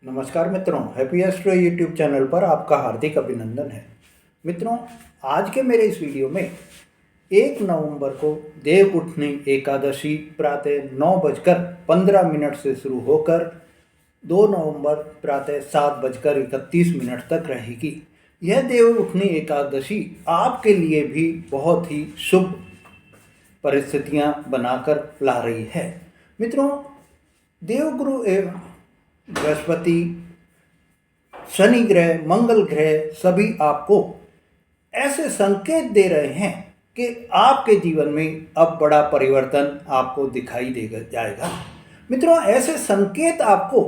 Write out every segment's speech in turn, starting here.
नमस्कार मित्रों, happy astro YouTube channel पर आपका हार्दिक अभिनंदन है। मित्रों, आज के मेरे इस वीडियो में 1 नवंबर को देव उठनी एकादशी प्रातः 9:15 से शुरू होकर 2 नवंबर प्रातः 7:31 तक रहेगी। यह देव उठनी एकादशी आपके लिए भी बहुत ही शुभ परिस्थितियां बनाकर ला रही है। मित्रों, देवगुरु एवं बृहस्पति, शनि ग्रह, मंगल ग्रह सभी आपको ऐसे संकेत दे रहे हैं कि आपके जीवन में अब बड़ा परिवर्तन आपको दिखाई देगा जाएगा। मित्रों, ऐसे संकेत आपको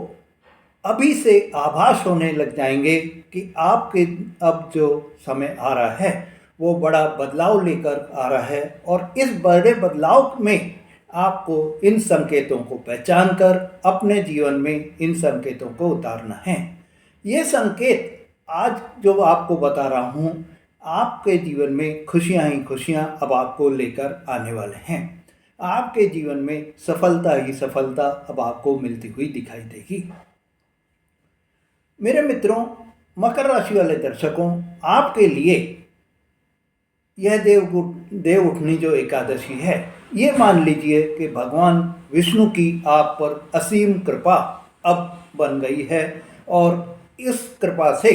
अभी से आभास होने लग जाएंगे कि आपके अब जो समय आ रहा है वो बड़ा बदलाव लेकर आ रहा है, और इस बड़े बदलाव में आपको इन संकेतों को पहचान कर अपने जीवन में इन संकेतों को उतारना है। ये संकेत आज जो आपको बता रहा हूँ, आपके जीवन में खुशियाँ ही खुशियाँ अब आपको लेकर आने वाले हैं। आपके जीवन में सफलता ही सफलता अब आपको मिलती हुई दिखाई देगी। मेरे मित्रों, मकर राशि वाले दर्शकों, आपके लिए यह देव उठनी जो एकादशी है, ये मान लीजिए कि भगवान विष्णु की आप पर असीम कृपा अब बन गई है, और इस कृपा से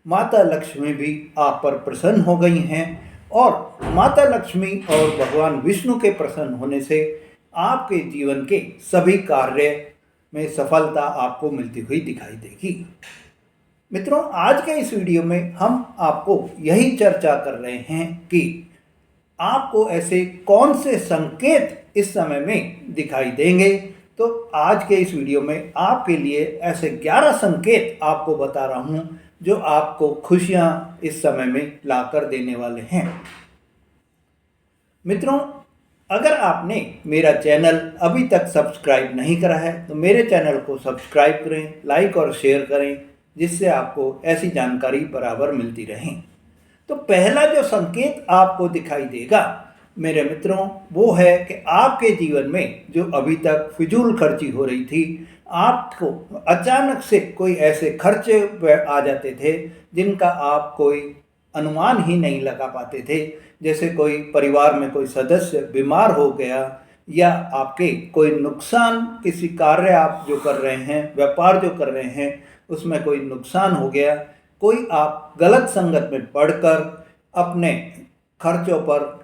माता लक्ष्मी भी आप पर प्रसन्न हो गई हैं, और माता लक्ष्मी और भगवान विष्णु के प्रसन्न होने से आपके जीवन के सभी कार्य में सफलता आपको मिलती हुई दिखाई देगी। मित्रों, आज के इस वीडियो में हम आपको यही चर्चा कर रहे हैं कि आपको ऐसे कौन से संकेत इस समय में दिखाई देंगे। तो आज के इस वीडियो में आपके लिए ऐसे 11 संकेत आपको बता रहा हूं जो आपको खुशियां इस समय में लाकर देने वाले हैं। मित्रों, अगर आपने मेरा चैनल अभी तक सब्सक्राइब नहीं करा है तो मेरे चैनल को सब्सक्राइब करें, लाइक और शेयर करें, जिससे आपको ऐसी जानकारी बराबर मिलती रहे। तो पहला जो संकेत आपको दिखाई देगा मेरे मित्रों, वो है कि आपके जीवन में जो अभी तक फिजूल खर्ची हो रही थी, आपको अचानक से कोई ऐसे खर्चे आ जाते थे जिनका आप कोई अनुमान ही नहीं लगा पाते थे। जैसे कोई परिवार में कोई सदस्य बीमार हो गया, या आपके कोई नुकसान, किसी कार्य आप जो कर रहे हैं, व्यापार जो कर रहे हैं, उसमें कोई नुकसान हो गया, कोई आप गलत संगत में पड़कर अपने खर्चों पर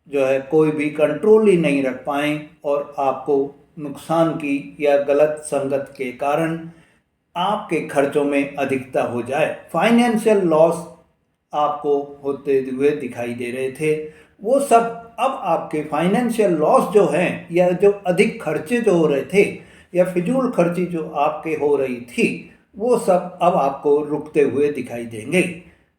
जो है कोई भी कंट्रोल ही नहीं रख पाए, और आपको नुकसान की या गलत संगत के कारण आपके खर्चों में अधिकता हो जाए, फाइनेंशियल लॉस आपको होते हुए दिखाई दे रहे थे, वो सब अब आपके फाइनेंशियल लॉस जो हैं, या जो अधिक खर्चे जो हो रहे थे, या फिजूल खर्ची जो आपके हो रही थी, वो सब अब आपको रुकते हुए दिखाई देंगे।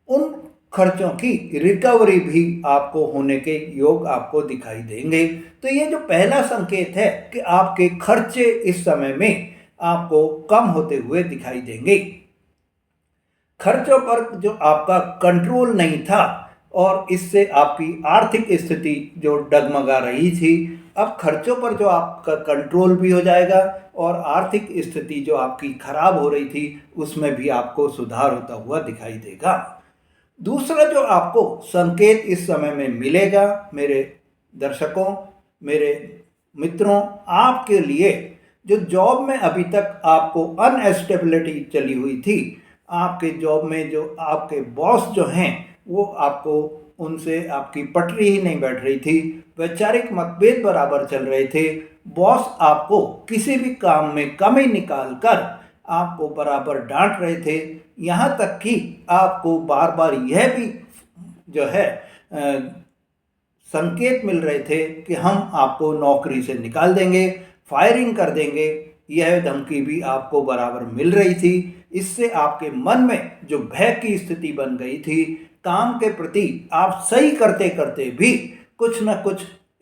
उन खर्चों की रिकवरी भी आपको होने के योग आपको दिखाई देंगे। तो ये जो पहला संकेत है कि आपके खर्चे इस समय में आपको कम होते हुए दिखाई देंगे। खर्चों पर जो आपका कंट्रोल नहीं था, और इससे आपकी आर्थिक स्थिति जो डगमगा रही थी, अब खर्चों पर जो आपका कंट्रोल भी हो जाएगा, और आर्थिक स्थिति जो आपकी खराब हो रही थी उसमें भी आपको सुधार होता हुआ दिखाई देगा। दूसरा जो आपको संकेत इस समय में मिलेगा मेरे दर्शकों, मेरे मित्रों, आपके लिए जो जॉब में अभी तक आपको अनएस्टेबिलिटी चली हुई थी, आपके जॉब में जो आपके बॉस जो हैं वो आपको, उनसे आपकी पटरी ही नहीं बैठ रही थी, वैचारिक मतभेद बराबर चल रहे थे, बॉस आपको किसी भी काम में कमी निकाल कर आपको बराबर डांट रहे थे, यहाँ तक कि आपको बार बार यह भी जो है संकेत मिल रहे थे कि हम आपको नौकरी से निकाल देंगे, फायरिंग कर देंगे, यह धमकी भी आपको बराबर मिल रही थी। इससे आपके मन में जो भय की स्थिति बन गई थी, काम के प्रति आप सही करते करते भी कुछ न कुछ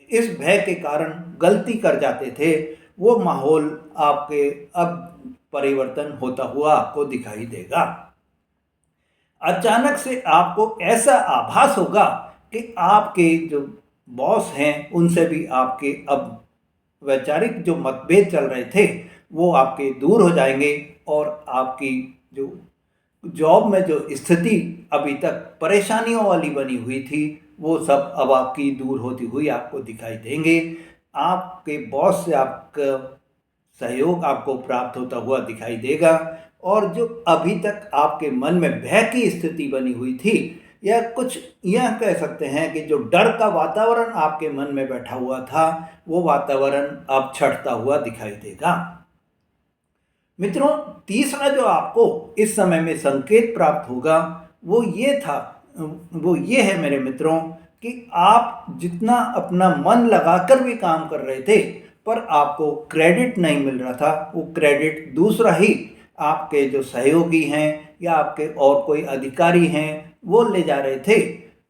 इस भय के कारण गलती कर जाते थे, वो माहौल आपके अब परिवर्तन होता हुआ आपको दिखाई देगा। अचानक से आपको ऐसा आभास होगा कि आपके जो बॉस हैं उनसे भी आपके अब वैचारिक जो मतभेद चल रहे थे वो आपके दूर हो जाएंगे और आपकी जो जॉब में जो स्थिति अभी तक परेशानियों वाली बनी हुई थी वो सब अब आपकी दूर होती हुई आपको दिखाई देंगे। आपके बॉस से आपका सहयोग आपको प्राप्त होता हुआ दिखाई देगा और जो अभी तक आपके मन में भय की स्थिति बनी हुई थी या कुछ यह कह सकते हैं कि जो डर का वातावरण आपके मन में बैठा हुआ था वो वातावरण अब छटता हुआ दिखाई देगा। मित्रों, तीसरा जो आपको इस समय में संकेत प्राप्त होगा वो ये है मेरे मित्रों कि आप जितना अपना मन लगाकर भी काम कर रहे थे पर आपको क्रेडिट नहीं मिल रहा था, वो क्रेडिट दूसरा ही आपके जो सहयोगी हैं या आपके और कोई अधिकारी हैं वो ले जा रहे थे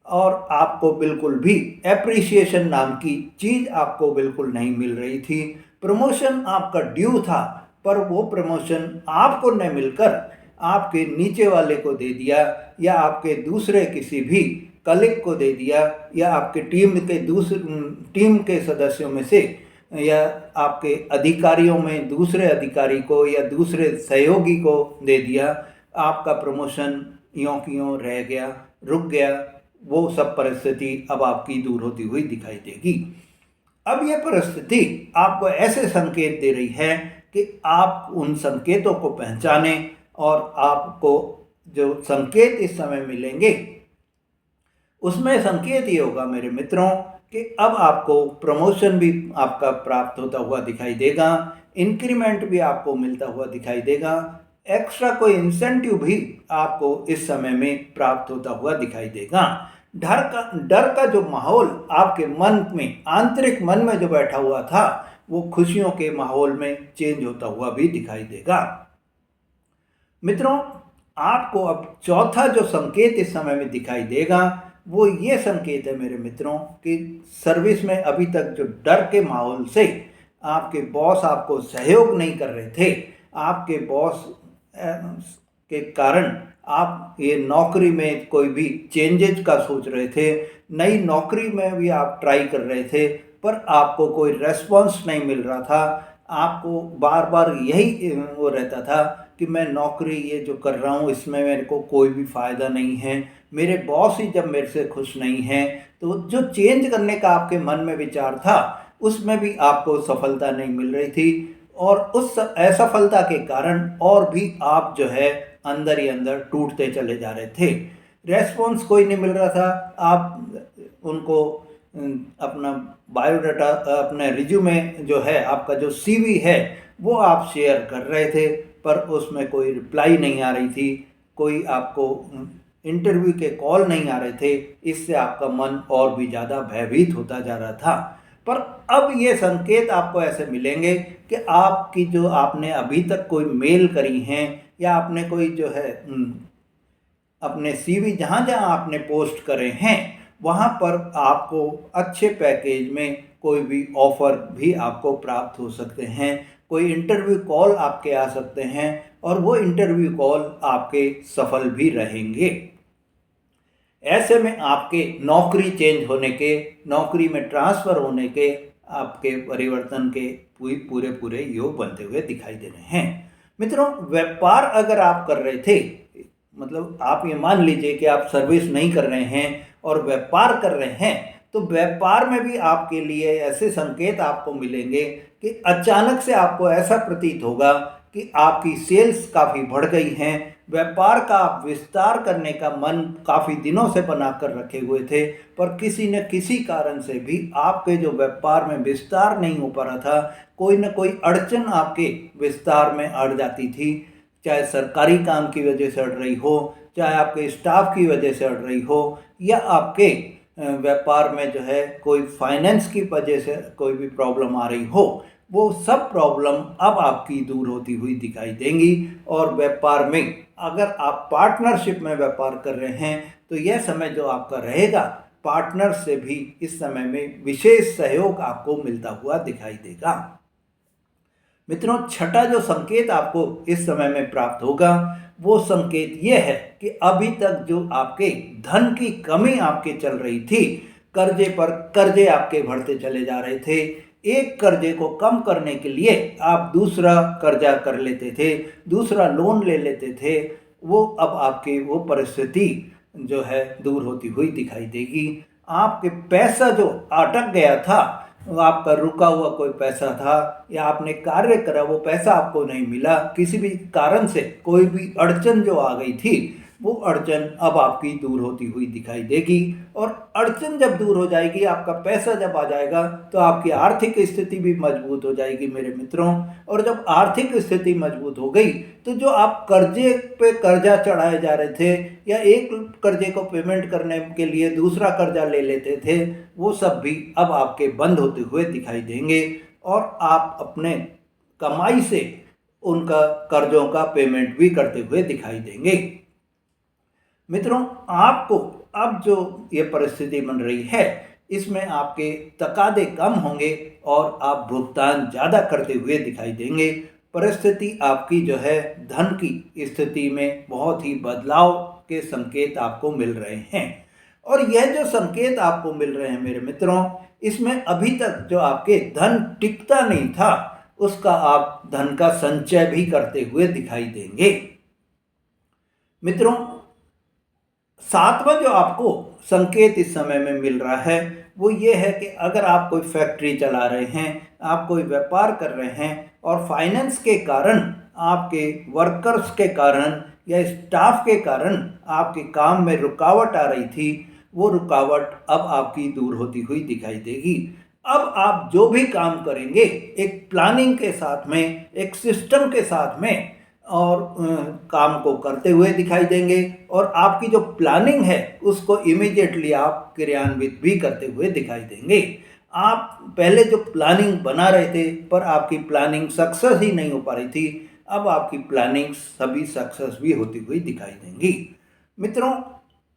और आपको बिल्कुल भी एप्रिसिएशन नाम की चीज़ आपको बिल्कुल नहीं मिल रही थी। प्रमोशन आपका ड्यू था पर वो प्रमोशन आपको न मिलकर आपके नीचे वाले को दे दिया या आपके दूसरे किसी भी कलीग को दे दिया या आपके टीम के सदस्यों में से या आपके अधिकारियों में दूसरे अधिकारी को या दूसरे सहयोगी को दे दिया। आपका प्रमोशन यों की यों रह गया, रुक गया। वो सब परिस्थिति अब आपकी दूर होती हुई दिखाई देगी। अब ये परिस्थिति आपको ऐसे संकेत दे रही है कि आप उन संकेतों को पहचानें और आपको जो संकेत इस समय मिलेंगे उसमें संकेत ये होगा मेरे मित्रों कि अब आपको प्रमोशन भी आपका प्राप्त होता हुआ दिखाई देगा, इंक्रीमेंट भी आपको मिलता हुआ दिखाई देगा, एक्स्ट्रा कोई इंसेंटिव भी आपको इस समय में प्राप्त होता हुआ दिखाई देगा। डर का जो माहौल आपके मन में, आंतरिक मन में जो बैठा हुआ था वो खुशियों के माहौल में चेंज होता हुआ भी दिखाई देगा। मित्रों, आपको अब चौथा जो संकेत इस समय में दिखाई देगा वो ये संकेत है मेरे मित्रों कि सर्विस में अभी तक जो डर के माहौल से आपके बॉस आपको सहयोग नहीं कर रहे थे, आपके बॉस के कारण आप ये नौकरी में कोई भी चेंजेज का सोच रहे थे, नई नौकरी में भी आप ट्राई कर रहे थे पर आपको कोई रेस्पॉन्स नहीं मिल रहा था। आपको बार बार यही वो रहता था कि मैं नौकरी ये जो कर रहा हूँ इसमें मेरे को कोई भी फ़ायदा नहीं है, मेरे बॉस ही जब मेरे से खुश नहीं हैं, तो जो चेंज करने का आपके मन में विचार था उसमें भी आपको सफलता नहीं मिल रही थी और उस असफलता के कारण और भी आप जो है अंदर ही अंदर टूटते चले जा रहे थे। रेस्पॉन्स कोई नहीं मिल रहा था। आप उनको अपना बायोडाटा, अपना रिज्यूमे जो है, आपका जो सीवी है वो आप शेयर कर रहे थे पर उसमें कोई रिप्लाई नहीं आ रही थी, कोई आपको इंटरव्यू के कॉल नहीं आ रहे थे। इससे आपका मन और भी ज़्यादा भयभीत होता जा रहा था। पर अब ये संकेत आपको ऐसे मिलेंगे कि आपकी जो आपने अभी तक कोई मेल करी हैं या आपने कोई जो है अपने सीवी जहाँ जहाँ आपने पोस्ट करे हैं वहाँ पर आपको अच्छे पैकेज में कोई भी ऑफ़र भी आपको प्राप्त हो सकते हैं, कोई इंटरव्यू कॉल आपके आ सकते हैं और वो इंटरव्यू कॉल आपके सफल भी रहेंगे। ऐसे में आपके नौकरी चेंज होने के, नौकरी में ट्रांसफ़र होने के, आपके परिवर्तन के पूरे योग बनते हुए दिखाई दे रहे हैं। मित्रों, व्यापार अगर आप कर रहे थे, मतलब आप ये मान लीजिए कि आप सर्विस नहीं कर रहे हैं और व्यापार कर रहे हैं, तो व्यापार में भी आपके लिए ऐसे संकेत आपको मिलेंगे कि अचानक से आपको ऐसा प्रतीत होगा कि आपकी सेल्स काफ़ी बढ़ गई हैं, व्यापार का आप विस्तार करने का मन काफ़ी दिनों से बना कर रखे हुए थे पर किसी न किसी कारण से भी आपके जो व्यापार में विस्तार नहीं हो पा रहा था, कोई न कोई अड़चन आपके विस्तार में अड़ जाती थी, चाहे सरकारी काम की वजह से अड़ रही हो, चाहे आपके स्टाफ की वजह से अड़ रही हो या आपके व्यापार में जो है कोई फाइनेंस की वजह से कोई भी प्रॉब्लम आ रही हो, वो सब प्रॉब्लम अब आपकी दूर होती हुई दिखाई देंगी। और व्यापार में अगर आप पार्टनरशिप में व्यापार कर रहे हैं तो यह समय जो आपका रहेगा, पार्टनर से भी इस समय में विशेष सहयोग आपको मिलता हुआ दिखाई देगा। मित्रों, छठा जो संकेत आपको इस समय में प्राप्त होगा वो संकेत ये है कि अभी तक जो आपके धन की कमी आपके चल रही थी, कर्जे पर कर्जे आपके बढ़ते चले जा रहे थे, एक कर्जे को कम करने के लिए आप दूसरा कर्जा कर लेते थे, दूसरा लोन ले लेते थे, वो अब आपकी वो परिस्थिति जो है दूर होती हुई दिखाई देगी। आपके पैसा जो अटक गया था, आपका रुका हुआ कोई पैसा था या आपने कार्य करा वो पैसा आपको नहीं मिला, किसी भी कारण से कोई भी अड़चन जो आ गई थी, वो अड़चन अब आपकी दूर होती हुई दिखाई देगी। और अड़चन जब दूर हो जाएगी, आपका पैसा जब आ जाएगा, तो आपकी आर्थिक स्थिति भी मजबूत हो जाएगी मेरे मित्रों। और जब आर्थिक स्थिति मजबूत हो गई, तो जो आप कर्जे पे कर्जा चढ़ाए जा रहे थे या एक कर्जे को पेमेंट करने के लिए दूसरा कर्जा ले लेते थे, वो सब भी अब आपके बंद होते हुए दिखाई देंगे और आप अपने कमाई से उनका कर्जों का पेमेंट भी करते हुए दिखाई देंगे। मित्रों, आपको अब जो ये परिस्थिति बन रही है, इसमें आपके तकादे कम होंगे और आप भुगतान ज़्यादा करते हुए दिखाई देंगे। परिस्थिति आपकी जो है धन की स्थिति में बहुत ही बदलाव के संकेत आपको मिल रहे हैं। और यह जो संकेत आपको मिल रहे हैं मेरे मित्रों, इसमें अभी तक जो आपके धन टिकता नहीं था, उसका आप धन का संचय भी करते हुए दिखाई देंगे। मित्रों, सातवां जो आपको संकेत इस समय में मिल रहा है, वो ये है कि अगर आप कोई फैक्ट्री चला रहे हैं, आप कोई व्यापार कर रहे हैं और फाइनेंस के कारण, आपके वर्कर्स के कारण या स्टाफ के कारण आपके काम में रुकावट आ रही थी, वो रुकावट अब आपकी दूर होती हुई दिखाई देगी। अब आप जो भी काम करेंगे, एक प्लानिंग के साथ में, एक सिस्टम के साथ में और काम को करते हुए दिखाई देंगे और आपकी जो प्लानिंग है उसको इमीडिएटली आप क्रियान्वित भी करते हुए दिखाई देंगे। आप पहले जो प्लानिंग बना रहे थे पर आपकी प्लानिंग सक्सेस ही नहीं हो पा रही थी, अब आपकी प्लानिंग सभी सक्सेस भी होती हुई दिखाई देंगी। मित्रों,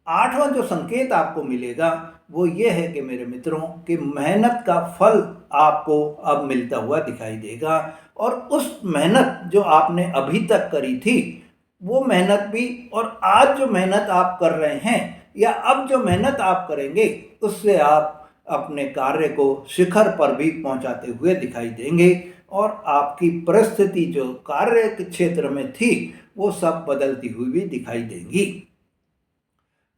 आठवां जो संकेत आपको मिलेगा वो ये है कि मेरे मित्रों कि मेहनत का फल आपको अब मिलता हुआ दिखाई देगा और उस मेहनत जो आपने अभी तक करी थी, वो मेहनत भी और आज जो मेहनत आप कर रहे हैं या अब जो मेहनत आप करेंगे, उससे आप अपने कार्य को शिखर पर भी पहुंचाते हुए दिखाई देंगे और आपकी परिस्थिति जो कार्य के क्षेत्र में थी, वो सब बदलती हुई भी दिखाई देंगी।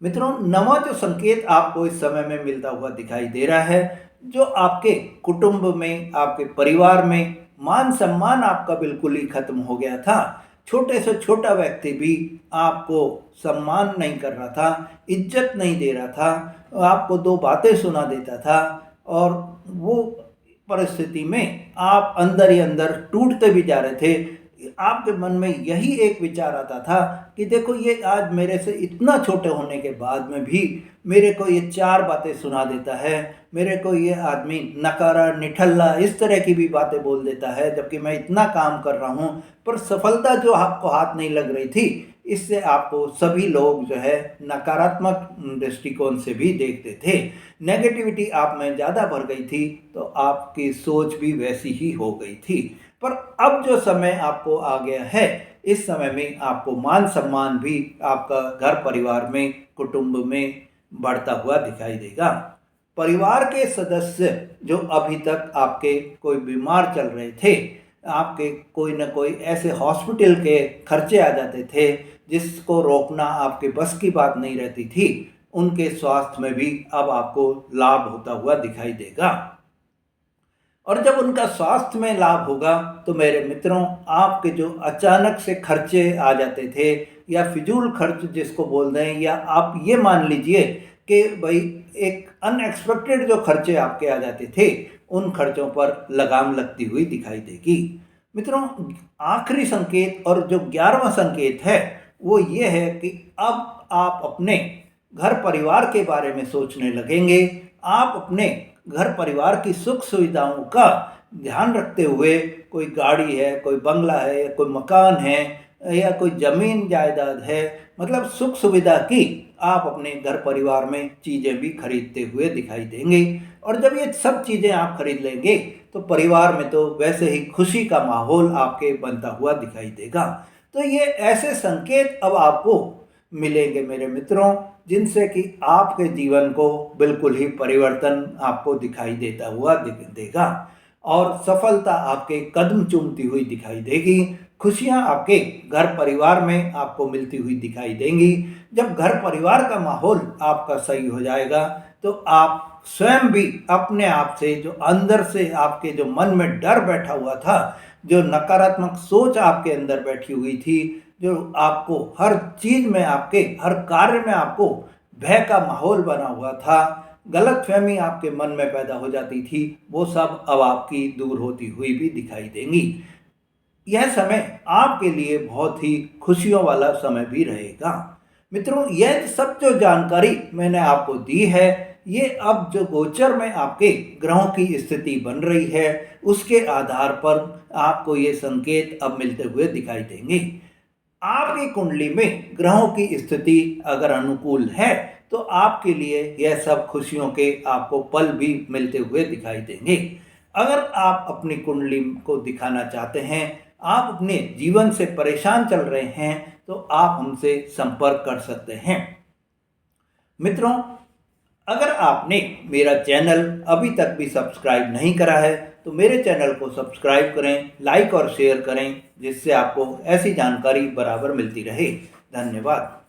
मित्रों, नवा जो संकेत आपको इस समय में मिलता हुआ दिखाई दे रहा है, जो आपके कुटुंब में, आपके परिवार में मान सम्मान आपका बिल्कुल ही खत्म हो गया था। छोटे से छोटा व्यक्ति भी आपको सम्मान नहीं कर रहा था, इज्जत नहीं दे रहा था, आपको दो बातें सुना देता था और वो परिस्थिति में आप अंदर ही अंदर टूटते भी जा रहे थे। आपके मन में यही एक विचार आता था कि देखो, ये आज मेरे से इतना छोटे होने के बाद में भी मेरे को ये चार बातें सुना देता है, मेरे को ये आदमी नकारा, निठल्ला, इस तरह की भी बातें बोल देता है, जबकि मैं इतना काम कर रहा हूँ। पर सफलता जो आपको हाथ नहीं लग रही थी, इससे आपको सभी लोग जो है नकारात्मक दृष्टिकोण से भी देखते थे। नेगेटिविटी आप में ज़्यादा भर गई थी, तो आपकी सोच भी वैसी ही हो गई थी। पर अब जो समय आपको आ गया है, इस समय में आपको मान सम्मान भी आपका घर परिवार में, कुटुंब में बढ़ता हुआ दिखाई देगा। परिवार के सदस्य जो अभी तक आपके कोई बीमार चल रहे थे, आपके कोई ना कोई ऐसे हॉस्पिटल के खर्चे आ जाते थे जिसको रोकना आपके बस की बात नहीं रहती थी, उनके स्वास्थ्य में भी अब आपको लाभ होता हुआ दिखाई देगा। और जब उनका स्वास्थ्य में लाभ होगा, तो मेरे मित्रों, आपके जो अचानक से खर्चे आ जाते थे या फिजूल खर्च जिसको बोल दें, या आप ये मान लीजिए कि भाई एक अनएक्सपेक्टेड जो खर्चे आपके आ जाते थे, उन खर्चों पर लगाम लगती हुई दिखाई देगी। मित्रों, आखिरी संकेत और जो 11वां संकेत है, वो ये है कि अब आप अपने घर परिवार के बारे में सोचने लगेंगे। आप अपने घर परिवार की सुख सुविधाओं का ध्यान रखते हुए, कोई गाड़ी है, कोई बंगला है या कोई मकान है या कोई जमीन जायदाद है, मतलब सुख सुविधा की आप अपने घर परिवार में चीज़ें भी खरीदते हुए दिखाई देंगे। और जब ये सब चीज़ें आप खरीद लेंगे, तो परिवार में तो वैसे ही खुशी का माहौल आपके बनता हुआ दिखाई देगा। तो ये ऐसे संकेत अब आपको मिलेंगे मेरे मित्रों, जिनसे कि आपके जीवन को बिल्कुल ही परिवर्तन आपको दिखाई देता हुआ देगा। और सफलता आपके कदम चूमती हुई दिखाई देगी। खुशियां आपके घर परिवार में आपको मिलती हुई दिखाई देंगी। जब घर परिवार का माहौल आपका सही हो जाएगा तो आप स्वयं भी अपने आप से, जो अंदर से आपके जो मन में डर बैठा हुआ था, जो नकारात्मक सोच आपके अंदर बैठी हुई थी, जो आपको हर चीज में, आपके हर कार्य में आपको भय का माहौल बना हुआ था, गलतफहमी आपके मन में पैदा हो जाती थी, वो सब अब आपकी दूर होती हुई भी दिखाई देंगी। यह समय आपके लिए बहुत ही खुशियों वाला समय भी रहेगा। मित्रों, यह सब जो जानकारी मैंने आपको दी है, ये अब जो गोचर में आपके ग्रहों की स्थिति बन रही है, उसके आधार पर आपको ये संकेत अब मिलते हुए दिखाई देंगे। आपकी कुंडली में ग्रहों की स्थिति अगर अनुकूल है तो आपके लिए यह सब खुशियों के आपको पल भी मिलते हुए दिखाई देंगे। अगर आप अपनी कुंडली को दिखाना चाहते हैं, आप अपने जीवन से परेशान चल रहे हैं, तो आप हमसे संपर्क कर सकते हैं। मित्रों, अगर आपने मेरा चैनल अभी तक भी सब्सक्राइब नहीं करा है तो मेरे चैनल को सब्सक्राइब करें, लाइक और शेयर करें, जिससे आपको ऐसी जानकारी बराबर मिलती रहे। धन्यवाद।